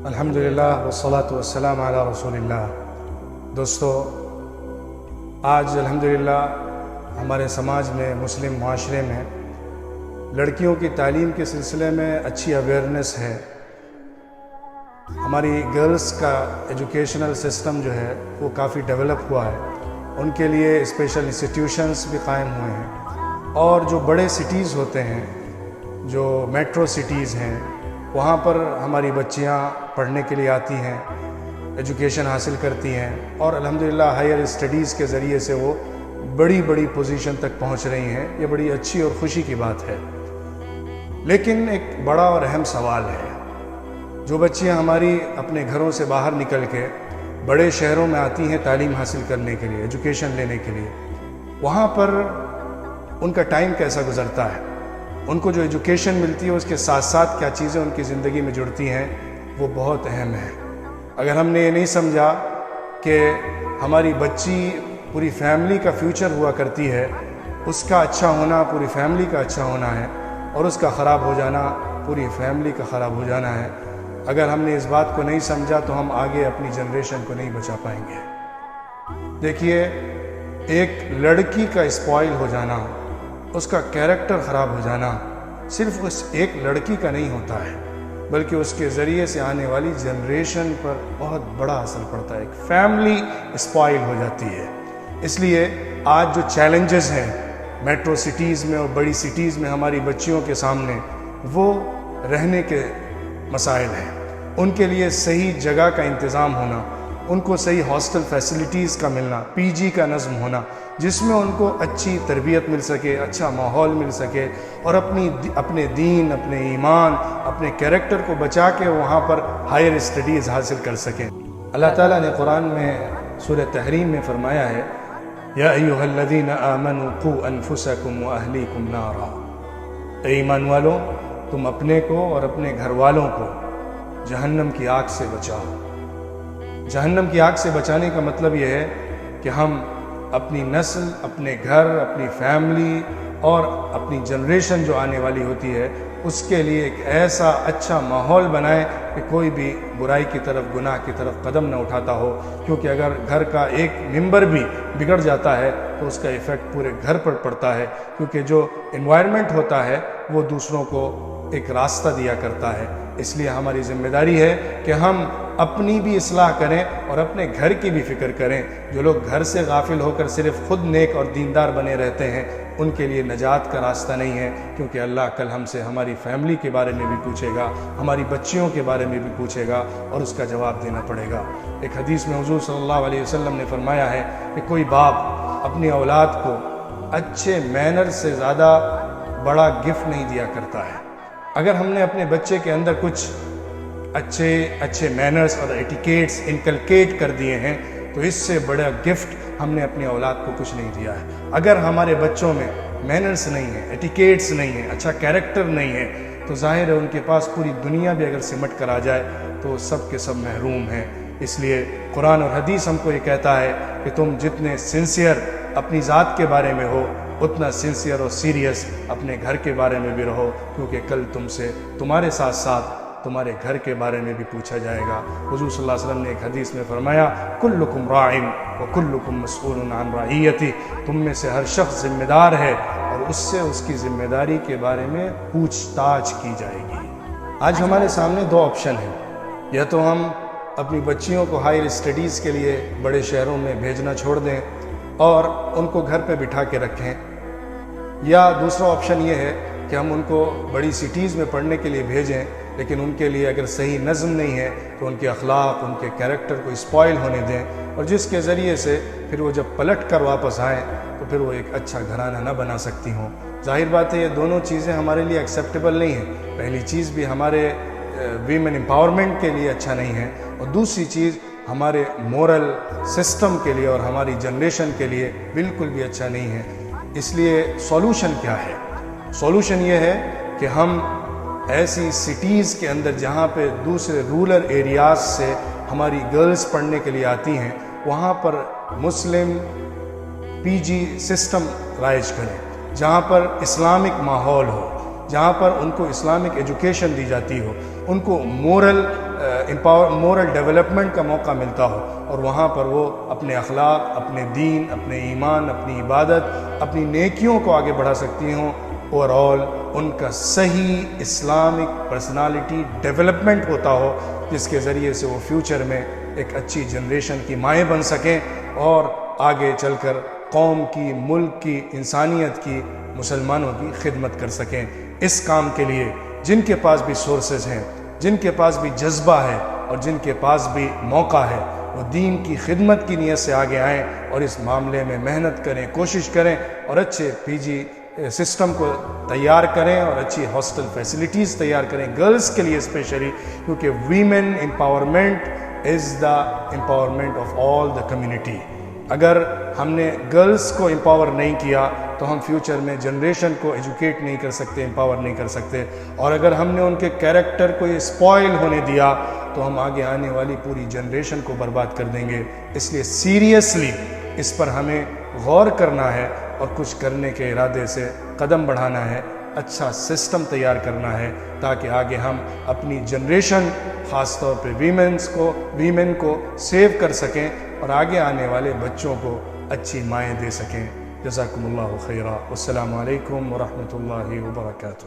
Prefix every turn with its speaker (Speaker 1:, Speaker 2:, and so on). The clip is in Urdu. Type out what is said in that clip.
Speaker 1: الحمدللہ والصلاة والسلام علی رسول اللہ۔ دوستو، آج الحمدللہ ہمارے سماج میں، مسلم معاشرے میں لڑکیوں کی تعلیم کے سلسلے میں اچھی اویئرنیس ہے۔ ہماری گرلز کا ایجوکیشنل سسٹم جو ہے وہ کافی ڈیولپ ہوا ہے، ان کے لیے اسپیشل انسٹیٹیوشنز بھی قائم ہوئے ہیں، اور جو بڑے سٹیز ہوتے ہیں، جو میٹرو سٹیز ہیں، وہاں پر ہماری بچیاں پڑھنے کے لیے آتی ہیں، ایجوکیشن حاصل کرتی ہیں، اور الحمدللہ ہائر اسٹڈیز کے ذریعے سے وہ بڑی بڑی پوزیشن تک پہنچ رہی ہیں۔ یہ بڑی اچھی اور خوشی کی بات ہے، لیکن ایک بڑا اور اہم سوال ہے۔ جو بچیاں ہماری اپنے گھروں سے باہر نکل کے بڑے شہروں میں آتی ہیں تعلیم حاصل کرنے کے لیے، ایجوکیشن لینے کے لیے، وہاں پر ان کا ٹائم کیسا گزرتا ہے، ان کو جو ایجوکیشن ملتی ہے اس کے ساتھ ساتھ کیا چیزیں ان کی زندگی میں جڑتی ہیں، وہ بہت اہم ہے۔ اگر ہم نے یہ نہیں سمجھا کہ ہماری بچی پوری فیملی کا فیوچر ہوا کرتی ہے، اس کا اچھا ہونا پوری فیملی کا اچھا ہونا ہے، اور اس کا خراب ہو جانا پوری فیملی کا خراب ہو جانا ہے، اگر ہم نے اس بات کو نہیں سمجھا تو ہم آگے اپنی جنریشن کو نہیں بچا پائیں گے۔ دیکھیے، ایک لڑکی کا اسپوائل ہو جانا، اس کا کیریکٹر خراب ہو جانا صرف اس ایک لڑکی کا نہیں ہوتا ہے، بلکہ اس کے ذریعے سے آنے والی جنریشن پر بہت بڑا اثر پڑتا ہے۔ ایک فیملی اسپوائل ہو جاتی ہے۔ اس لیے آج جو چیلنجز ہیں میٹرو سٹیز میں اور بڑی سٹیز میں ہماری بچیوں کے سامنے، وہ رہنے کے مسائل ہیں۔ ان کے لیے صحیح جگہ کا انتظام ہونا، ان کو صحیح ہاسٹل فیسلٹیز کا ملنا، پی جی کا نظم ہونا، جس میں ان کو اچھی تربیت مل سکے، اچھا ماحول مل سکے، اور اپنے دین، اپنے ایمان، اپنے کیریکٹر کو بچا کے وہاں پر ہائر اسٹڈیز حاصل کر سکیں۔ اللہ تعالیٰ نے قرآن میں سورہ تحریم میں فرمایا ہے، یا ایھا الذین آمنوا قوا انفسکم واہلیکم نارا، اے ایمان والو، تم اپنے کو اور اپنے گھر والوں کو جہنم کی آگ سے بچاؤ۔ جہنم کی آگ سے بچانے کا مطلب یہ ہے کہ ہم اپنی نسل، اپنے گھر، اپنی فیملی اور اپنی جنریشن جو آنے والی ہوتی ہے، اس کے لیے ایک ایسا اچھا ماحول بنائیں کہ کوئی بھی برائی کی طرف، گناہ کی طرف قدم نہ اٹھاتا ہو، کیونکہ اگر گھر کا ایک ممبر بھی بگڑ جاتا ہے تو اس کا ایفیکٹ پورے گھر پر پڑتا ہے، کیونکہ جو انوائرمنٹ ہوتا ہے وہ دوسروں کو ایک راستہ دیا کرتا ہے۔ اس لیے ہماری ذمہ داری ہے کہ ہم اپنی بھی اصلاح کریں اور اپنے گھر کی بھی فکر کریں۔ جو لوگ گھر سے غافل ہو کر صرف خود نیک اور دیندار بنے رہتے ہیں، ان کے لیے نجات کا راستہ نہیں ہے، کیونکہ اللہ کل ہم سے ہماری فیملی کے بارے میں بھی پوچھے گا، ہماری بچیوں کے بارے میں بھی پوچھے گا، اور اس کا جواب دینا پڑے گا۔ ایک حدیث میں حضور صلی اللہ علیہ وسلم نے فرمایا ہے کہ کوئی باپ اپنی اولاد کو اچھے مینر سے زیادہ بڑا گفٹ نہیں دیا کرتا ہے۔ اگر ہم نے اپنے بچے کے اندر کچھ اچھے مینرز اور ایٹیکیٹس انکلکیٹ کر دیے ہیں، تو اس سے بڑا گفٹ ہم نے اپنی اولاد کو کچھ نہیں دیا ہے۔ اگر ہمارے بچوں میں مینرز نہیں ہیں، ایٹیکیٹس نہیں ہیں، اچھا کیریکٹر نہیں ہے، تو ظاہر ہے ان کے پاس پوری دنیا بھی اگر سمٹ کر آ جائے تو سب کے سب محروم ہیں۔ اس لیے قرآن اور حدیث ہم کو یہ کہتا ہے کہ تم جتنے سنسیئر اپنی ذات کے بارے میں ہو، اتنا سنسیئر اور سیریس اپنے گھر کے بارے میں بھی رہو، کیونکہ کل تم سے تمہارے ساتھ ساتھ تمہارے گھر کے بارے میں بھی پوچھا جائے گا۔ حضور صلی اللہ علیہ وسلم نے ایک حدیث میں فرمایا، کلکم راع وکلکم مسئول عن رعیتہ، تم میں سے ہر شخص ذمہ دار ہے اور اس سے اس کی ذمہ داری کے بارے میں پوچھ تاچھ کی جائے گی۔ آج ہمارے سامنے دو آپشن ہیں، یا تو ہم اپنی بچیوں کو ہائر اسٹڈیز کے لیے بڑے شہروں میں بھیجنا چھوڑ دیں اور ان کو گھر پہ بٹھا کے رکھیں، یا دوسرا آپشن یہ ہے کہ ہم ان کو بڑی سٹیز میں پڑھنے کے لیے بھیجیں، لیکن ان کے لیے اگر صحیح نظم نہیں ہے تو ان کے اخلاق، ان کے کیریکٹر کو اسپوائل ہونے دیں، اور جس کے ذریعے سے پھر وہ جب پلٹ کر واپس آئیں تو پھر وہ ایک اچھا گھرانہ نہ بنا سکتی ہوں۔ ظاہر بات ہے یہ دونوں چیزیں ہمارے لیے ایکسیپٹیبل نہیں ہیں۔ پہلی چیز بھی ہمارے ویمن امپاورمنٹ کے لیے اچھا نہیں ہے، اور دوسری چیز ہمارے مورل سسٹم کے لیے اور ہماری جنریشن کے لیے بالکل بھی اچھا نہیں ہے۔ اس لیے سولوشن کیا ہے؟ سولوشن یہ ہے کہ ہم ایسی سٹیز کے اندر جہاں پہ دوسرے رورل ایریاز سے ہماری گرلز پڑھنے کے لیے آتی ہیں، وہاں پر مسلم پی جی سسٹم رائج کریں، جہاں پر اسلامک ماحول ہو، جہاں پر ان کو اسلامک ایجوکیشن دی جاتی ہو، ان کو مورل ڈیولپمنٹ کا موقع ملتا ہو، اور وہاں پر وہ اپنے اخلاق، اپنے دین، اپنے ایمان، اپنی عبادت، اپنی نیکیوں کو آگے بڑھا سکتی ہوں۔ اوور آل ان کا صحیح اسلامک پرسنالٹی ڈیولپمنٹ ہوتا ہو، جس کے ذریعے سے وہ فیوچر میں ایک اچھی جنریشن کی مائیں بن سکیں اور آگے چل کر قوم کی، ملک کی، انسانیت کی، مسلمانوں کی خدمت کر سکیں۔ اس کام کے لیے جن کے پاس بھی سورسز ہیں، جن کے پاس بھی جذبہ ہے اور جن کے پاس بھی موقع ہے، وہ دین کی خدمت کی نیت سے آگے آئیں اور اس معاملے میں محنت کریں، کوشش کریں اور اچھے پی جی سسٹم کو تیار کریں اور اچھی ہاسٹل فیسلٹیز تیار کریں گرلز کے لیے اسپیشلی، کیونکہ women empowerment is the empowerment of all the community. اگر ہم نے گرلز کو امپاور نہیں کیا تو ہم فیوچر میں جنریشن کو ایجوکیٹ نہیں کر سکتے، امپاور نہیں کر سکتے، اور اگر ہم نے ان کے کیریکٹر کو اسپوائل ہونے دیا تو ہم آگے آنے والی پوری جنریشن کو برباد کر دیں گے۔ اس لیے سیریسلی اس پر ہمیں غور کرنا ہے اور کچھ کرنے کے ارادے سے قدم بڑھانا ہے، اچھا سسٹم تیار کرنا ہے تاکہ آگے ہم اپنی جنریشن، خاص طور پہ ویمن کو سیو کر سکیں اور آگے آنے والے بچوں کو اچھی مائیں دے سکیں۔ جزاکم اللہ خیرا، والسلام علیکم ورحمۃ اللہ وبرکاتہ۔